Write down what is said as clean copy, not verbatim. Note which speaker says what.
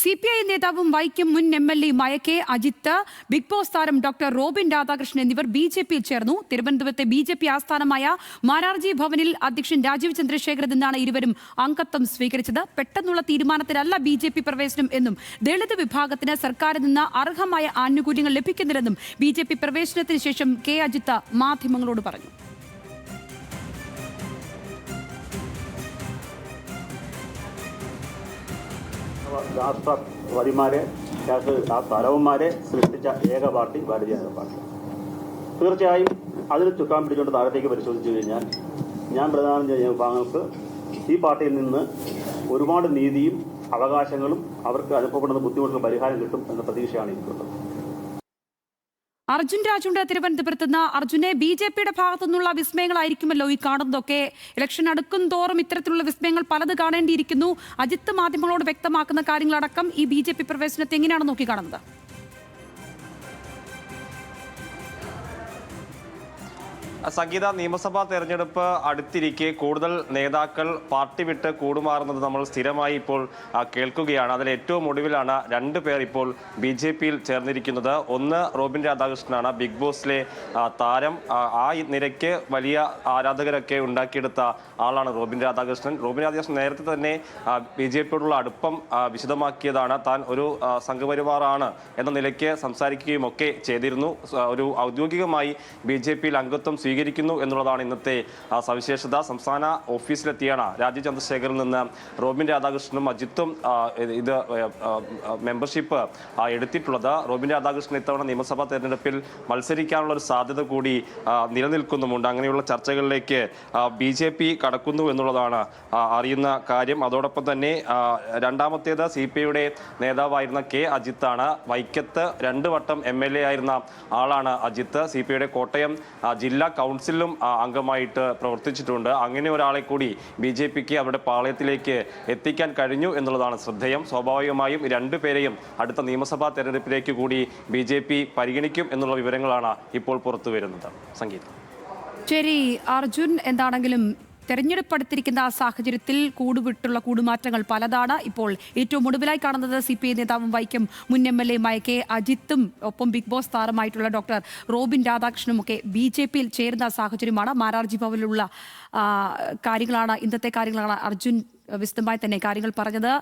Speaker 1: CPI നേതാവും വൈക്കം മുൻ MLA K Ajith, Bigg Boss താരം ഡോക്ടർ റോബിൻ രാധാകൃഷ്ണൻ എന്നിവർ BJP-യിൽ ചേർന്നു. തിരുവനന്തപുരത്തെ BJP ആസ്ഥാനമായ മാരാർജി ഭവനിൽ അധ്യക്ഷൻ രാജീവ് ചന്ദ്രശേഖരൻ നിന്നാണ് ഇരുവരും അംഗത്വം സ്വീകരിച്ചത്. പെട്ടെന്നുള്ള തീരുമാനത്തിലല്ല BJP പ്രവേശനം എന്നും ദളിത് വിഭാഗത്തിന് സർക്കാരിൽ നിന്ന് അർഹമായ ആനുകൂല്യങ്ങൾ ലഭിക്കുന്നില്ലെന്നും BJP പ്രവേശനത്തിന് ശേഷം കെ അജിത്ത് മാധ്യമങ്ങളോട് പറഞ്ഞു.
Speaker 2: രാഷ്ട്രപതിമാരെ തലവന്മാരെ സൃഷ്ടിച്ച ഏക പാർട്ടി ഭാരതീയ ജനതാ പാർട്ടി. തീർച്ചയായും അതിന് ചുക്കാൻ പിടിച്ചുകൊണ്ട് താഴത്തേക്ക് പരിശോധിച്ചു കഴിഞ്ഞാൽ ഞാൻ പ്രധാനം ചെയ്യുന്ന വിഭാഗങ്ങൾക്ക് ഈ പാർട്ടിയിൽ നിന്ന് ഒരുപാട് നീതിയും അവകാശങ്ങളും അവർക്ക് അനുഭവപ്പെടുന്ന ബുദ്ധിമുട്ടുള്ള പരിഹാരം കിട്ടും എന്ന പ്രതീക്ഷയാണ് എനിക്കുള്ളത്.
Speaker 1: അർജുൻ രാജുണ്ട് തിരുവനന്തപുരത്ത് നിന്ന്. അർജുനെ, BJP-യുടെ ഭാഗത്തു നിന്നുള്ള വിസ്മയങ്ങളായിരിക്കുമല്ലോ ഈ കാണുന്നതൊക്കെ. ഇലക്ഷൻ അടുക്കും തോറും ഇത്തരത്തിലുള്ള വിസ്മയങ്ങൾ പലത് കാണേണ്ടിയിരിക്കുന്നു. അജിത്ത് മാധ്യമങ്ങളോട് വ്യക്തമാക്കുന്ന കാര്യങ്ങളടക്കം ഈ BJP പ്രവേശനത്തെ എങ്ങനെയാണ് നോക്കിക്കാണുന്നത്?
Speaker 3: സംഗീത, നിയമസഭാ തെരഞ്ഞെടുപ്പ് അടുത്തിരിക്കെ കൂടുതൽ നേതാക്കൾ പാർട്ടി വിട്ട് കൂടുമാറുന്നത് നമ്മൾ സ്ഥിരമായി ഇപ്പോൾ കേൾക്കുകയാണ്. അതിൽ ഏറ്റവും ഒടുവിലാണ് രണ്ടു പേർ ഇപ്പോൾ BJP-യിൽ ചേർന്നിരിക്കുന്നത്. ഒന്ന് റോബിൻ രാധാകൃഷ്ണനാണ്, ബിഗ് ബോസിലെ താരം. ആ നിരക്ക് വലിയ ആരാധകരൊക്കെ ഉണ്ടാക്കിയെടുത്ത ആളാണ് റോബിൻ രാധാകൃഷ്ണൻ. റോബിൻ രാധാകൃഷ്ണൻ നേരത്തെ തന്നെ BJP-യോടുള്ള അടുപ്പം വിശദമാക്കിയതാണ്. താൻ ഒരു സംഘപരിവാറാണ് എന്ന നിലയ്ക്ക് സംസാരിക്കുകയും ഒക്കെ ചെയ്തിരുന്നു. ഒരു ഔദ്യോഗികമായി BJP-യിൽ അംഗത്വം സ്വീകരിക്കുന്നു എന്നുള്ളതാണ് ഇന്നത്തെ സവിശേഷത. സംസ്ഥാന ഓഫീസിലെത്തിയാണ് രാജീവ് ചന്ദ്രശേഖറിൽ നിന്ന് റോബിൻ രാധാകൃഷ്ണനും അജിത്തും ഇത് മെമ്പർഷിപ്പ് എടുത്തിട്ടുള്ളത്. റോബിൻ രാധാകൃഷ്ണൻ ഇത്തവണ നിയമസഭാ തെരഞ്ഞെടുപ്പിൽ മത്സരിക്കാനുള്ള ഒരു സാധ്യത കൂടി നിലനിൽക്കുന്നുമുണ്ട്. അങ്ങനെയുള്ള ചർച്ചകളിലേക്ക് BJP കടക്കുന്നു എന്നുള്ളതാണ് അറിയുന്ന കാര്യം. അതോടൊപ്പം തന്നെ രണ്ടാമത്തേത് CPI-യുടെ നേതാവായിരുന്ന കെ അജിത്താണ്. വൈക്കത്ത് 2 വട്ടം MLA ആയിരുന്ന ആളാണ് അജിത്ത്. CPI-യുടെ കോട്ടയം ജില്ലാ കൗൺസിലും അംഗമായിട്ട് പ്രവർത്തിച്ചിട്ടുണ്ട്. അങ്ങനെ ഒരാളെ കൂടി BJP-ക്ക് അവരുടെ പാളയത്തിലേക്ക് എത്തിക്കാൻ കഴിഞ്ഞു എന്നുള്ളതാണ് ശ്രദ്ധേയം. സ്വാഭാവികമായും 2 പേരെയും അടുത്ത നിയമസഭാ തെരഞ്ഞെടുപ്പിലേക്ക് കൂടി BJP പരിഗണിക്കും എന്നുള്ള വിവരങ്ങളാണ് ഇപ്പോൾ പുറത്തു വരുന്നത്. സംഗീതം.
Speaker 1: ശരി അർജുൻ, എന്താണെങ്കിലും തെരഞ്ഞെടുപ്പ് അടുത്തിരിക്കുന്ന സാഹചര്യത്തിൽ കൂടുവിട്ടുള്ള കൂടുമാറ്റങ്ങൾ പലതാണ്. ഇപ്പോൾ ഏറ്റവും ഒടുവിലായി കാണുന്നത് CPI നേതാവും വൈക്കം മുൻ MLA കെ അജിത്തും ഒപ്പം ബിഗ് ബോസ് താരമായിട്ടുള്ള ഡോക്ടർ റോബിൻ രാധാകൃഷ്ണനും ഒക്കെ BJP-യിൽ ചേരുന്ന സാഹചര്യമാണ്. മാരാർജി ഭവനിലുള്ള കാര്യങ്ങളാണ്, ഇന്നത്തെ കാര്യങ്ങളാണ് അർജുൻ വിശദമായി തന്നെ കാര്യങ്ങൾ പറഞ്ഞത്.